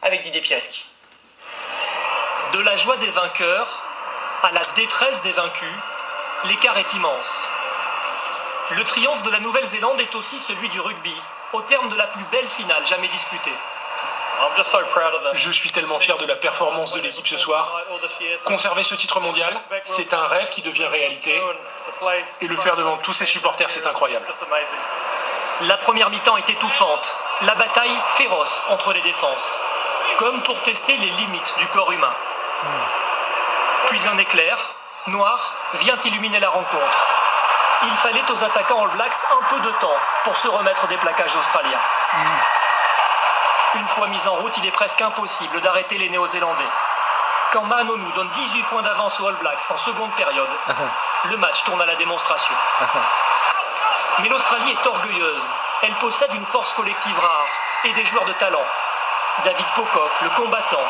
avec Didier Piasky. De la joie des vainqueurs à la détresse des vaincus, l'écart est immense. Le triomphe de la Nouvelle-Zélande est aussi celui du rugby, au terme de la plus belle finale jamais disputée. Je suis tellement fier de la performance de l'équipe ce soir. Conserver ce titre mondial, c'est un rêve qui devient réalité. Et le faire devant tous ses supporters, c'est incroyable. La première mi-temps est étouffante. La bataille féroce entre les défenses, comme pour tester les limites du corps humain. Puis un éclair, noir, vient illuminer la rencontre. Il fallait aux attaquants All Blacks un peu de temps pour se remettre des plaquages australiens. Une fois mis en route, il est presque impossible d'arrêter les Néo-Zélandais. Quand Maanonou donne 18 points d'avance aux All Blacks en seconde période, le match tourne à la démonstration. Mais l'Australie est orgueilleuse. Elle possède une force collective rare et des joueurs de talent. David Pocock, le combattant,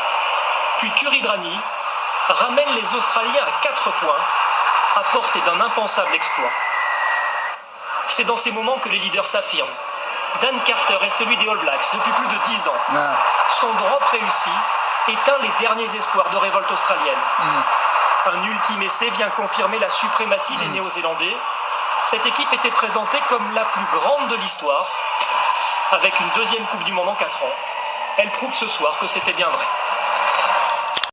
puis Kuridrani, ramène les Australiens à 4 points, à portée d'un impensable exploit. C'est dans ces moments que les leaders s'affirment. Dan Carter est celui des All Blacks depuis plus de 10 ans. Son drop réussi éteint les derniers espoirs de révolte australienne. Un ultime essai vient confirmer la suprématie des Néo-Zélandais. Cette équipe était présentée comme la plus grande de l'histoire, avec une deuxième Coupe du Monde en 4 ans. Elle prouve ce soir que c'était bien vrai.